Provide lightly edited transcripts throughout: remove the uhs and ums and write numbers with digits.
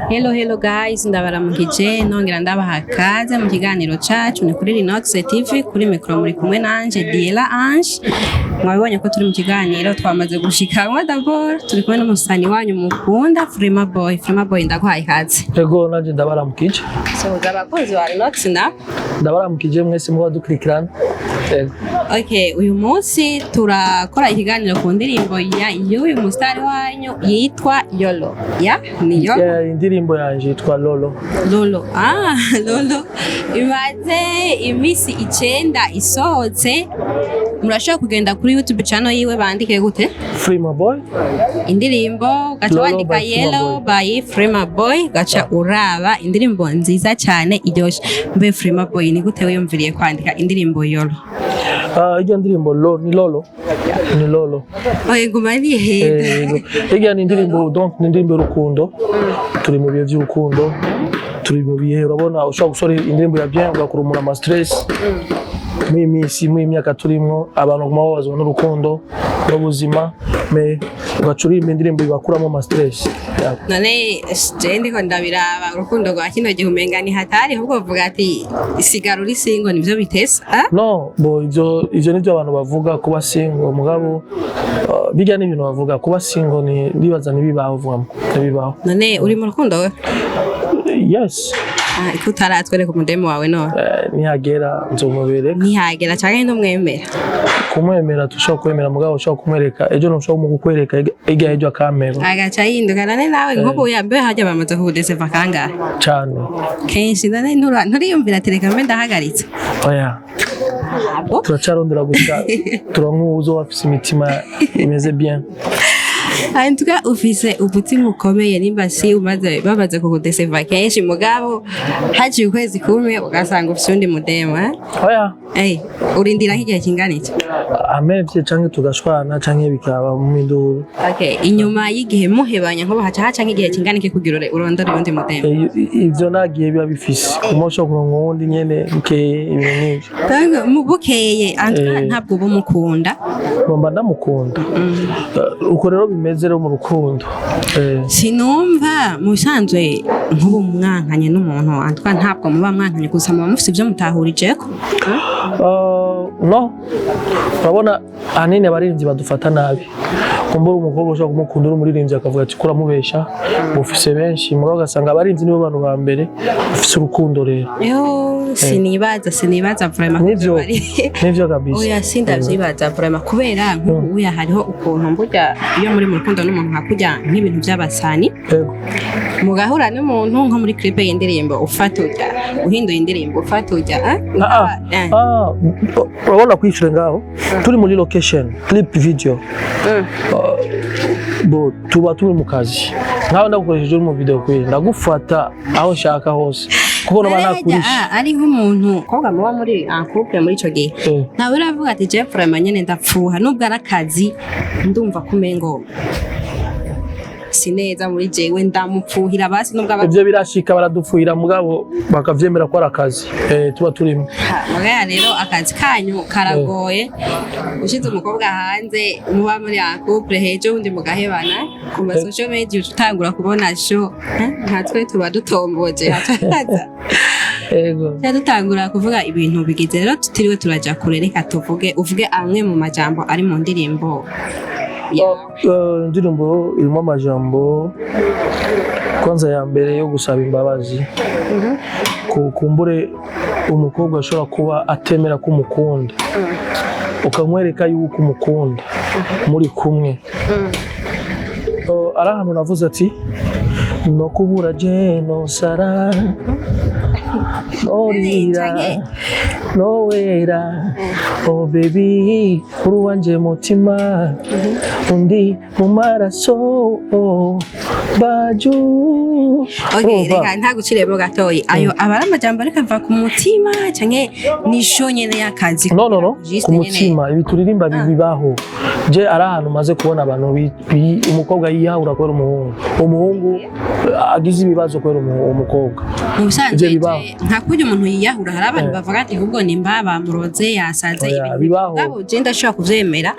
Hello guys, ndabaramukije nongera ndabaha kaze mu kiganiro cacu ni kuri Rinox TV kuri micro muri kumwe nanje Diela Ange. Mwabonye ko turi mu kiganiro twamaze gushikanwa d'abord turi kumwe n'umusani wanyu mukunda Freema boy ndaguhaye kaze. Yego nanje ndabaramukije. So abakozi ba Rinox ndabaramukije mwese muba dukurikirana. Okay, uyu munsi turakora ikiganiro ku ndirimbo y'uyu mustari wanyu yitwa Yolo. Ni Yolo. Yeah, indirimbo yanje yitwa Lolo. Lolo. Lolo. Imaze imisi 9 isohotse. Murashobora kugenda kuri YouTube channel yiwe bandike gute? Freema boy. Indirimbo gacha wandika Yellow by Freema boy gacha uraba indirimbo nziza cyane iryoshe. Mbe Freema boy ni gute wiyumviriye kwandika indirimbo Yolo? Iyo ndirimbo ni Lolo. Ni Lolo. Oye ngumani heda. Iyo ni indirimbo donc ni indirimbo rukundo. Turi mu bihe by'urukundo. Turi mu bihe urabona ushaka gusora indirimbo ya bien ugakurumura ama stress. Mu myaka turimo abantu guma babazwa n'urukundo n'ubuzima me ugacurira indirimbo ibakuramo ama stress. None je ndiko ndabiraba urukundo rwa kino gihe umenga ni hatari ahubwo uvuga ati isigara uri single nivyo bitesa. No bo ivyo nivyo abantu bavuga kuba single mugabo bijya n'ibintu bavuga kuba single ni ndibaza nibibaho vumamo nibibaho. None uri mu rukundo we? Yes. Utaratwereka umudemo wawe none? Nihagera nzomubereka. Nihagera cyangwa ntumwemera? Kumwemera tushobora kwemera mugabo ushobora kumwereka ejo ntushobora mu kukwereka ega ejo akamero. Agaca yinduka nane nawe nk'ubu yambe hajya bamaze kudeseva kangahe? Cyane. Kenshi nane nturiyumvira tereka mbe ndahagaritse. Oya. Turacarondera gusa turankuzo afise imitima imeze bien. Antuka ufise umutima ukomeye nimba si umaze babaze kukudeseva kenshi mugabo haje ukwezi kumwe ugasanga ufise undi mudema. Oya. Urindira nk'igihe kingana iki? Amevye canke tugashwana canke bikaba mu minduru. Okay, inyuma y'igihe muhebanya nko haca nk'igihe kingana iki kugira urondore undi mudema? Ivyo nagiye biba bifise. Umosho kuronka undi nyene bukeye ibintu n'ivyo. Tanga mu bukeye antuka ntabwo ubumukunda. Bomba ndamukunda. Uko rero bimeze rero mu rukundo. Sinumva musanzwe nk'ubu mwankanye n'umuntu antuka ntabwo muba mwankanye gusa muba mufite ibyo mutahurijeko. No. Urabona ahanini abarinzi badufata nabi. Kumbura umukobwa ushaka kumukunda urumuririnzi akavuga ati kura mubesha ufise benshi mugabo gasanga abarinzi nibo bantu ba mbere ufise urukundo rero. Sinibaza vraiment nivyo kabisa. Oya sindavyibaza vraiment kubera nk'ubu hariho ukuntu mburya iyo muri mu rukundo n'umuntu hakujya nk'ibintu by'abasani. Mugahura n'umuntu nko muri clip y'indirimbo ufatuja uhinduye indirimbo ufatuja. Urabona kwishura ngaho turi muri location clip video. Bo tuba turi mu kazi nkaho ndagukoresheje mu video kwe ndagufata aho nshaka hose kuko no banakurisha ari nk'umuntu koga muba muri couple muri ico gihe nawe uravuga ati je vraiment nyene ndapfuha nubwo arakazi ndumva kumengo sineza muri jewe ndamupfuhira basi nubwo ivyo birashika baradupfuhira mugabo bakavyemera ko arakazi tuba turimo. Mugaya rero akazi kanyu karagoye ushize umukobwa hanze muba muri couple hejo undi mugahebana ku social media utangura kubona sho natwe tuba dutomboje hataza. Ego. Dutangura kuvuga ibintu bigize rero tutiriwe turaja kure reka uvuge amwe mu majambo ari mu ndirimbo. Indirimbo irimo amajambo kwanza ya mbere yo gusaba imbabazi. Kumbure umukobwa ashobora kuba atemera ko umukunda ukamwereka yuko umukunda muri kumwe. Ari ahantu navuze ati no kubura je no sara norira no wera oh baby uru wanje mutima undi mu maraso baju. Okay, reka ntaguciremo gatoyi ayo abara amajambo ariko ava ku mutima canke nisho nyene y'akazi. No ku mutima ibi turirimba bibaho. Je ari ahantu maze kubona abantu umukobwa yiyahura kubera umuhungu agize ibibazo kubera umukobwa. Musanzwe nta kujya umuntu yiyahura hari abantu bavuga ati ahubwo nimba bamuroze yasaze ibintu bibaho. ngabo je ndashobora kuvyemera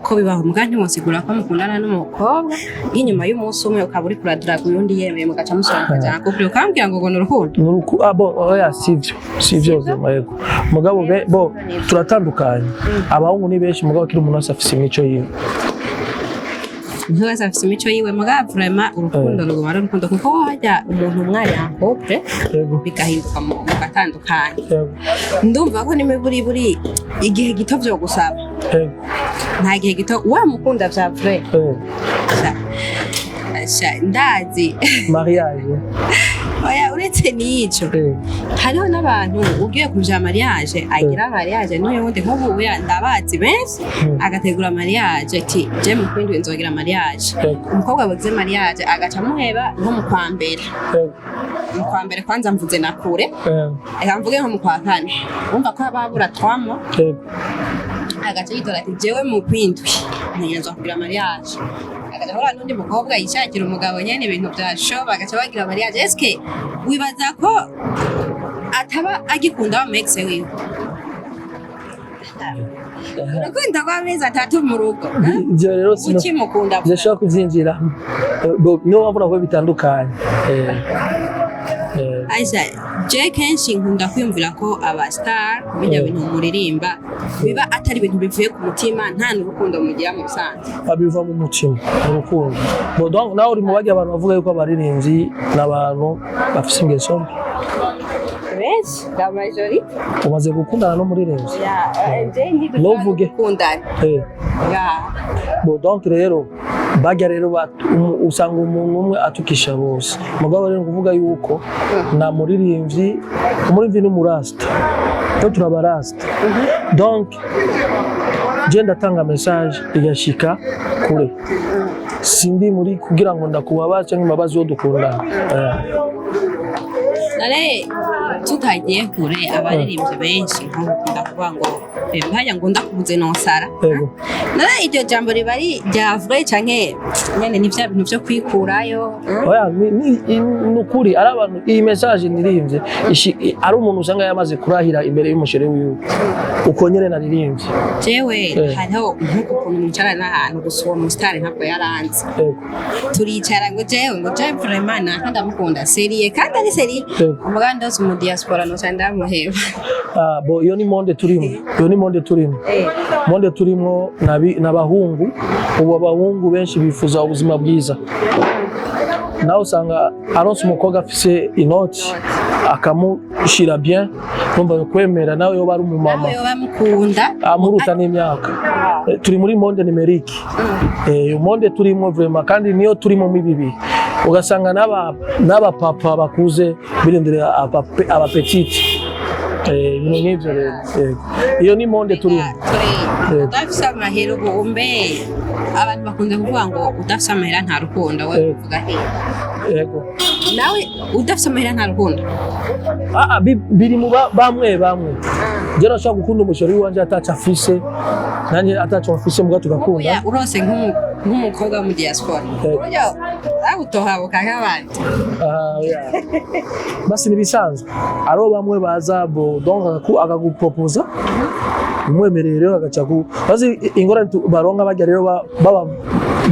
ko bibaho muga ntimusigura ko mukundana n'umukobwa inyuma y'umunsi umwe ukaba uri kuradiraga uyundi yemeye mugaca musonga cyane kuko ukambwira ngo ni urukundo oya sivyo yego mugabo bo turatandukanye abahungu ni benshi mugabo kiri umuntu wese afise imico yiwe ntwese afise imico yiwe mugabo vraiment urukundo ruguma ari urukundo kuko hajya umuntu mwari ankopre bigahinduka mu gatandukanye ndumva ko buri igihe gito vyo gusaba nta gihe gito wa mukunda vya vrai ndazi mariage oya uretse n'ico hariho n'abantu ugiye kuja mariage agira mariage n'uyu wundi nk'ubu ndabazi benshi agategura mariage ati je mukwindwi nzogira mariage umukobwa abuze mariage agaca amuheba nko mu kwa mbere mu kwa mbere kwanza mvuze na kure eka mvuge nko mu kwa kane wumva ko ababura twamo agaca yitora ati jewe mu kwindwi ntegerezwa kugira mariage agaca ahora n'undi mukobwa yishakira umugabo nyene ibintu vya show bagaca bagira mariage eske wibaza ko ataba agikunda wa mexe wiwe urukundo rw'amezi atatu mu rugo ivyo rero ukimukunda vyashobora kuvyinjira niyo wabona ko bitandukanye Aisha je kenshi nkunda kwiyumvira ko aba star bijya bintu muririmba biba atari ibintu bivuye ku mutima nta n'urukundo mugira mu bisanzwe abiva mu mutima urukundo bo donc nawe uri mu bajya abantu bavuga yuko abaririmbyi n'abantu bafise ingeso mbi benshi la majorité umaze gukundana no muririmbyi ntuvuge gukundana bo donc rero bajya rero usanga umuntu umwe atukisha bose mugabo rero kuvuga yuko na muririmbyi n'umurasta cyo turabarasta donc je ndatanga message igashika kure sindi muri kugira ngo ndakubabaza cyangwa imbabazi wo dukundana nare tutagiye kure abaririmbyi benshi nk'ukunda kuvuga ngo hajya ngo ndakubuze nosara nare iryo jambo riba ari rya vrai canke nyene ni vya bintu vyo kwikurayo oya ni ukuri ari abantu iyi message niririmbye ari umuntu usanga yamaze kurahira imbere y'umushere wiwe uko nyene naririmbye jewe hariho nk'uko ukuntu mwicara n'ahantu gusa uwo musitari ntabwo yaranze turicara ngo jewe vraiment ndamukunda serie kandi ari serie umuganda wose mu diaspora no cyanda muheba bo iyo ni monde turimo n'abahungu ubu abahungu benshi bifuza ubuzima bwiza nawe usanga aronse umukobwa afise inoti akamushira bien numva kwemera nawe yo bari umumama nawe bamukunda amuruta n'imyaka turi muri monde numerique monde turimo vraiment kandi niyo turimo mibibi ugasanga n'aba papa bakuze birindira abapetite ibintu nk'ibyo rero iyo ni monde turimo udafise amahera umbe abantu bakunze kuvuga ngo udafise amahera nta rukundo we uvuga yego nawe udafise amahera nta rukundo biri mu bamwe je nashaka gukunda umushori wanje ataca afise nanje ataca afise muga tugakunda urose nk'umukobwa mu diaspora buryo utohabuka nk'abandi basi nibisanzwe aro bamwe baza donc akaguproposa umwemerere rero agaca bazi ingorane baronka bajya rero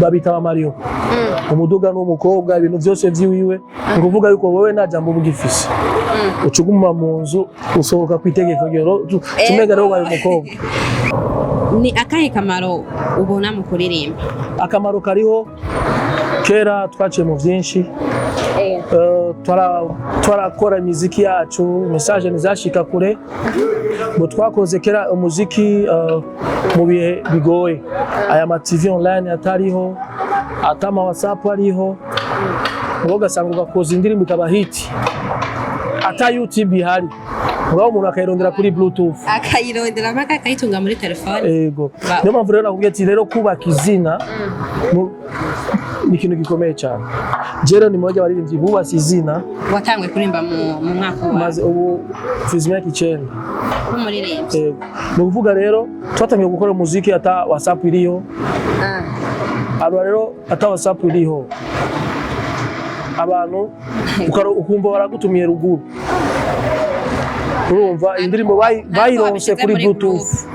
babita ba Mario umuduga n'umukobwa ibintu byose vyiwiwe nguvuga yuko wowe nta jambo bugifise ucuguma mu nzu usohoka kwitegeko rero tumega rero baye umukobwa ni akahe kamaro ubona mu kuririmba akamaro kariho kera twaciye mu byinshi twarakora imiziki yacu message nizashika kure ngo twakoze kera umuziki mu bihe bigoye aya ma TV online atariho atama WhatsApp ariho ngo gasanga ugakoza indirimbo ikaba hit ata YouTube ihari ngo umuntu akayirondera kuri Bluetooth akayirondera maka akayitunga muri telefone yego niyo mpamvu rero nakubwiye ati rero kubaka izina ni ikintu gikomeye cyane jero ni mmoja waririmbyi bubasi izina watangwe kurimba mu mwaka wa maze ubu fizimya kicenda umuririmbyi ni ukuvuga rero twatangiye gukora muziki ata WhatsApp iriho rero ata WhatsApp iriho abantu ukumva baragutumiye ruguru urumva indirimbo bayironse kuri bluetooth.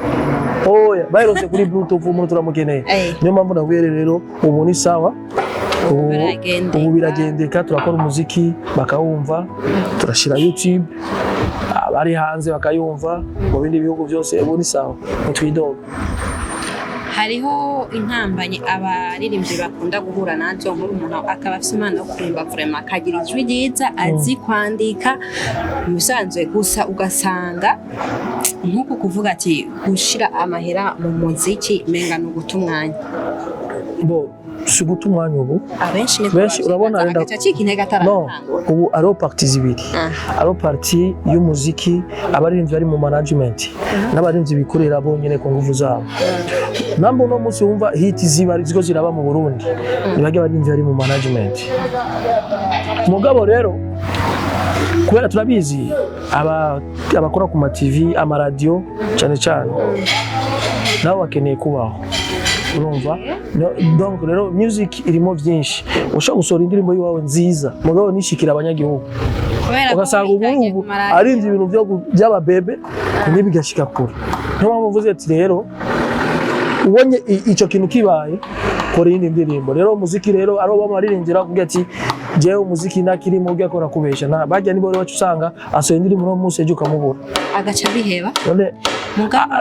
Oya bayironse kuri bluetooth umuntu turamukeneye. Niyo mpamvu navuye rero ubu ni sawa. Ubu biragendeka turakora umuziki bakawumva turashira YouTube abari hanze bakayumva mu bindi bihugu byose ubu ni sawa ntitwidoga. Hariho intambanye abaririmbyi bakunda guhura nazo nk'umuntu akaba afite impano yo kuririmba vraiment akagira ijwi ryiza azi kwandika musanzwe gusa ugasanga nk'uko kuvuga ati gushira amahera mu muziki menga no gutumwanya bo siguta umwanya ubu benshi urabona renda acika intege no ubu aro parti zibiri aro parti y'umuziki abaririmbyi bari mu management n'abaririmbyi bikorera bonyene ku nguvu zabo nambo no musi wumva hit ziba ziko ziraba mu Burundi nibage abaririmbyi bari mu management mugabo rero kubera turabizi abakora ku ma TV ama radio cyane cyane nabo bakeneye kubaho urumva donc rero music irimo byinshi ushaka gusora indirimbo yiwawe nziza mugabo nishikira abanyagihugu ugasanga ubu arinzi ibintu by'ababebe n'ibigashika kure niyo mpamvu mvuze ati rero ubonye ico kintu kibaye kora indi ndirimbo rero umuziki rero aro bamaririmbira kugira ati jewe umuziki nakirimo ujya kora kubesha na bajya nibo rero usanga asoye indirimbo no munsi ejo ukamubura agaca biheba none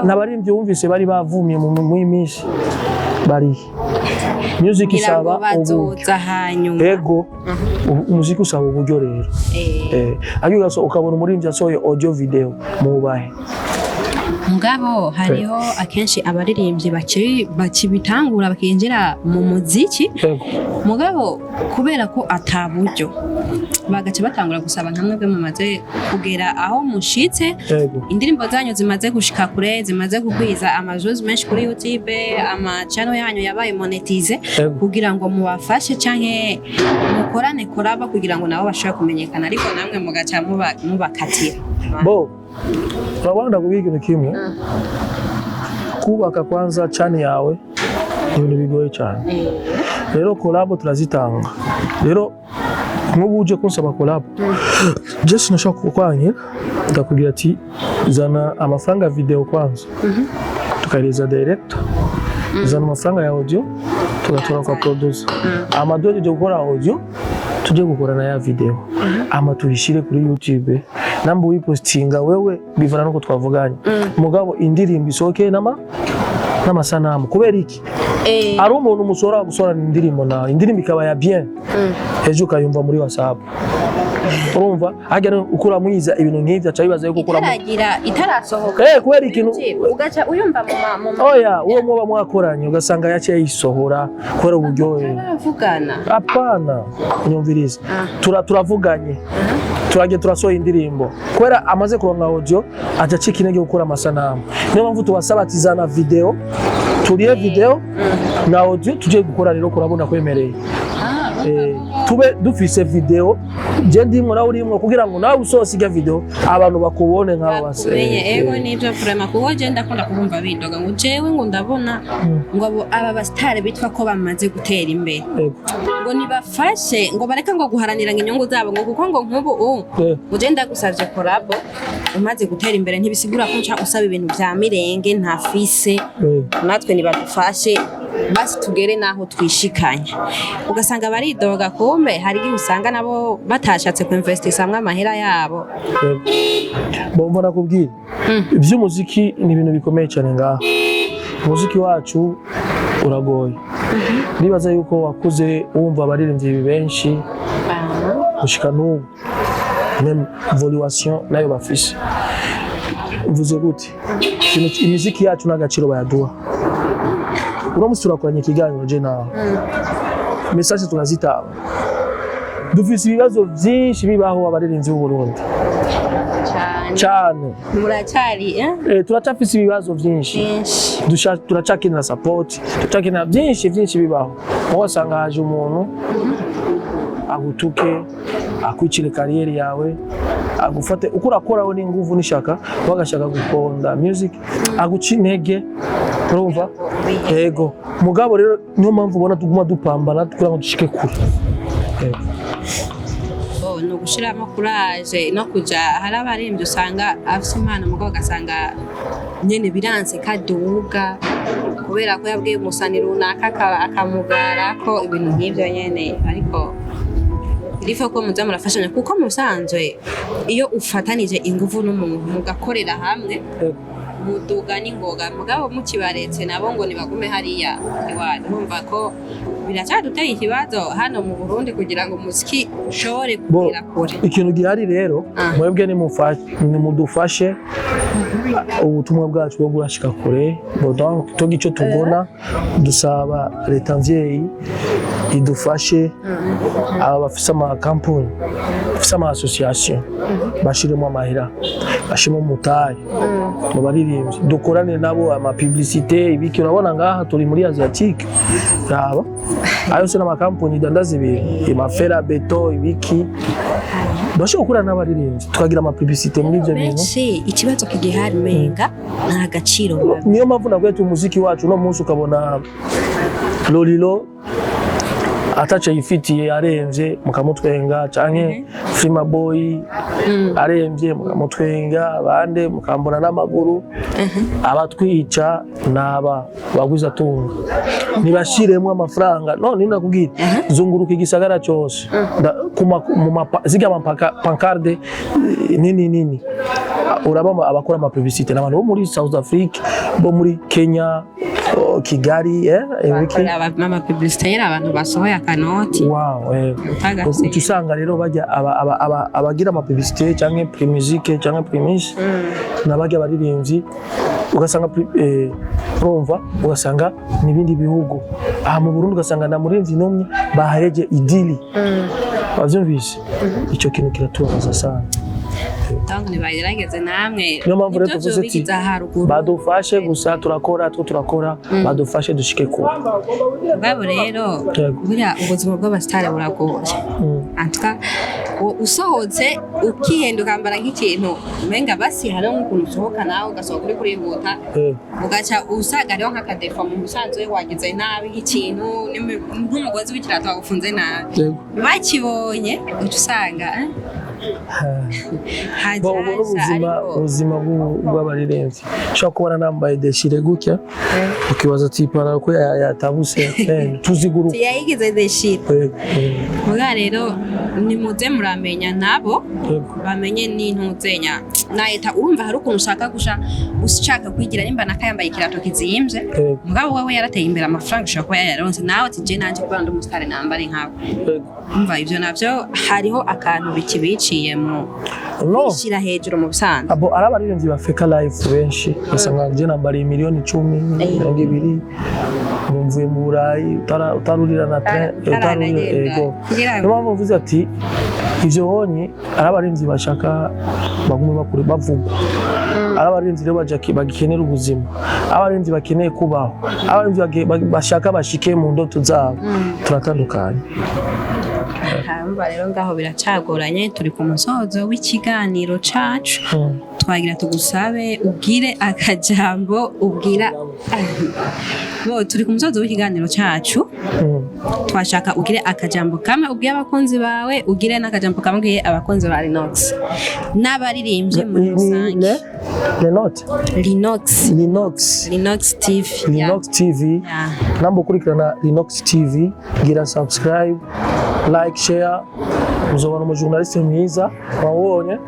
n'abaririmbyi wumvise bari bavumye mu iminsi bari music isaba ubuza hanyuma ego umuziki usaba uburyo rero ariko ukabona umuririmbyi asoye audio video mubahe mugabo hariho akenshi abaririmbyi bakibitangura bakinjira mu muziki mugabo kubera ko ataburyo bagaca batangura gusaba nkamwe bwe mumaze kugera aho mushitse indirimbo zanyu zimaze gushika kure zimaze kugwiza amajozi menshi kuri YouTube ama channel yanyu yabaye monetize kugira ngo mubafashe canke mukorane koraba kugira ngo nabo bashobore kumenyekana ariko namwe mugaca mubakatira bo urabona kubiga ikintu kimwe kubaka kwanza channel yawe ibintu bigoye cyane rero collab turazitanga rero nk'ubu uje kunsaba collab just nashaka kukwanya ndakubwira ati zana amafaranga video kwanza tukaeleza direct zana amafaranga ya audio tugatora kwa producer amadodi yo gukora audio tuje gukora na ya video ama tuyishire kuri YouTube nambo wipostinga wewe bivana nuko twavuganye mugabo indirimbo isoke n'amasanamu kubera iki ari umuntu musora gusora indirimbo na indirimbo ikaba ya bien ejo kayumva muri WhatsApp urumva hajya ukura mwiza ibintu nk'ivyo acabibaza yuko ukura itarasohoka kubera ikintu ugaca uyumva mu oya uwo mwoba mwakoranye ugasanga yaciye yisohora kubera uburyohe turavugana apana nyumviriza turavuganye turagiye turasohoye indirimbo kubera amaze kuronka audio aja cika intege gukora amasanamu niyo mpamvu tubasaba ati zana video turiye video na audio tuje gukora rero kurabona kwemereye tube dufise video je ndimwe nawe urimwe kugira ngo nawe usosiga video abantu bakubone nk'abo base ego nivyo vraiment kuko je ndakunda kubumva bidoga ngo jewe ngo ndabona ngo aba bastare bitwa ko bamaze gutera imbere ngo nibafashe ngo bareka ngo guharanira inyungu zabo ngo kuko ngo nk'ubu uje ndagusavye collab umaze gutera imbere ntibisigura ko nca usaba ibintu vya mirenge ntafise natwe nibadufashe basi tugere naho twishikanya ugasanga baridoga kumbe hari igihe usanga nabo batashatse kuinvestisa amwe amahera yabo bomba nakubwira iby'umuziki ni ibintu bikomeye cyane ngaho umuziki wacu uragoye nibaza yuko wakuze wumva abaririmbyi benshi gushika n'ubu même évolution nayo bafise mvuze gute imiziki yacu n'agaciro bayaduha uramutse turakoranye ikiganiro je nawe message tunazitanga dufise ibibazo byinshi bibaho abaririmbyi b'u Burundi cyane muracari turacafise ibibazo byinshi turacakenera support turacakenera byinshi bibaho wasanga haje umuntu agutuke akwicire kariyeri yawe agufate uko urakoraho n'inguvu n'ishaka bagashaka guponda music aguca intege urumva yego mugabo rero niyo mpamvu ubona tuguma dupambana kugira ngo dushike kure ni ugushiramo courage no kuja hari abaririmbyi usanga afite impano mugabo ugasanga nyene biranse kaduga kubera ko yabwiye umusani runaka akamugara ko ibintu nk'ivyo nyene ariko rifo ko muza murafashanya kuko musanzwe iyo ufatanije ingufu n'umuntu mugakorera hamwe muduga n'ingoga mugabo mukibaretse nabo ngo nibagume hariya iwanyu urumva ko biracyaduteye ikibazo hano mu Burundi kugira ngo umuziki ushobore kugera kure. Ikintu gihari rero mwebwe nimudufashe ubutumwa bwacu bwo burashika kure donc to gico tubona dusaba leta mvyeyi idufashe aba bafise ama campagne bafise ama association bashiremo amahera bashimo mutaye mu baririmbyi dukorane nabo ama publicité ibiki urabona ngaha turi muri Asiatique yaba ayo se n'ama campagne dandaza ibintu imafera beto ibiki basho gukora n'abaririmbyi tukagira ama publicité muri ivyo bintu ikibazo kigihari menga nta gaciro niyo mpamvu nagwete umuziki wacu no munsi ukabona Lolilo atacha yifitiye aremvye mukamutwenga canke Freema boy aremvye mukamutwenga bande mukambona n'amaguru abatwica naba bagwiza tunga nibashiremwe amafaranga none ndakubwira zunguruka igisagara cyose ziga pancarde nini urabama abakora ama publicité n'abantu bo muri South Africa bo muri Kenya Kigali ama publicité abantu basohoye akanoti utusanga rero bajya abagira ama publicité canke pre-musique canke pre-miss nabajya baririmbyi ugasanga urumva ugasanga nibindi bihugu aha mu Burundi ugasanga na murimvyi nomwe bahareje idili bavyumvise ico kintu kiratubaza sana tangu nibagerageze namwe niyo mpamvu rero tuvuze ati badufashe gusa turakora badufashe dushike kure babo rero buriya ubuzima bw'abastare buragoye antuka usohotse ukihenduka mbara nk'ikintu umenga basi hari nk'ukuntu usohoka nawe ugasohoka kuri huta ugaca usaga rero nk'akadefa mu musanzwe wagize nabi nk'ikintu nk'umugozi w'ikirato wagufunze nabi bakibonye utusanga ubuzima bw'abaririmbyi ushobora kubona nambaye deshire gutya ukibaza ati ipantaro ko yatabuse tuziguruka yayigize deshire muga rero nimuze muramenya nabo bamenye n'intuzenya na leta urumva hari ukuntu ushaka kwigira nimba nakayambaye ikirato kizimvye mugabo wewe yarateye imbere amafaranga ushaka kuba yaronse nawe ati je nanje kubanda umusitari nambare nkawe umva ivyo navyo hariho akantu bikibiciyemo ishira hejuru mu bisanzwe abo arabaririmbyi bafeka live benshi basanga je nambariye miliyoni 10 mvuye mu Burayi utarurira na ego niyo mvuze ati ivyo honye arabaririmbyi bashaka bagume bakure bavuga arabaririmbyi rero bagikenera ubuzima abaririmbyi bakeneye kubaho abaririmbyi bashaka bashike mu ndoto zabo turatandukanye hamba rero ngaho biracagoranye turi ku musozo w'ikiganiro cacu twagira tugusabe ubwire akajambo ubwira turi ku musozo w'ikiganiro cacu twashaka ugire akajambo kamwe ubwiye abakunzi bawe ugire n'akajambo kamwe ubwiye abakunzi ba Linox n'abaririmbye muri rusange Linox TV nambo kurikirana Linox TV gira subscribe like share muzobona mu journaliste mwiza wabonye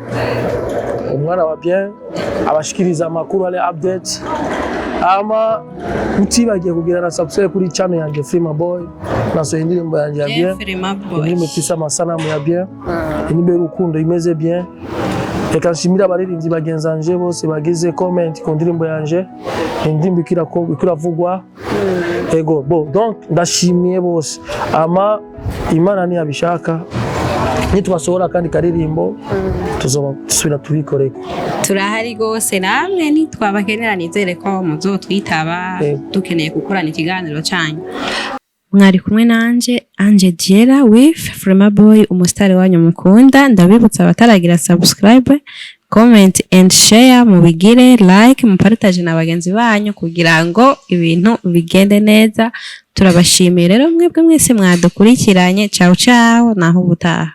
umwana wa bien abashikiriza amakuru ale update ama mutibagiye kugira na subscribe kuri channel yanjye Freema boy naso indirimbo yanjye ya bien indirimbo tisa amasanamu ya bien indirimbo y'urukundo imeze bien reka nshimira abaririmbyi bagenzanje bose bagize comment ku ndirimbo yanjye indirimbo ikiravugwa ego donc ndashimiye bose ama Imana ni abishaka nitwasohora kandi karirimbo tuzobasubira tubikoreko turahari gose namwe nitwabakenera nizere ko muzotwitaba dukeneye gukorana ikiganiro cyanyu mwari kumwe nanje Ange Diela with Freema boy umusitari wanyu mukunda ndabibutsa abataragira subscribe comment and share mubigire like mupartage na bagenzi banyu kugira ngo ibintu bigende neza turabashimiye rero mwebwe mwese mwadukurikiranye ciao naho ubutaha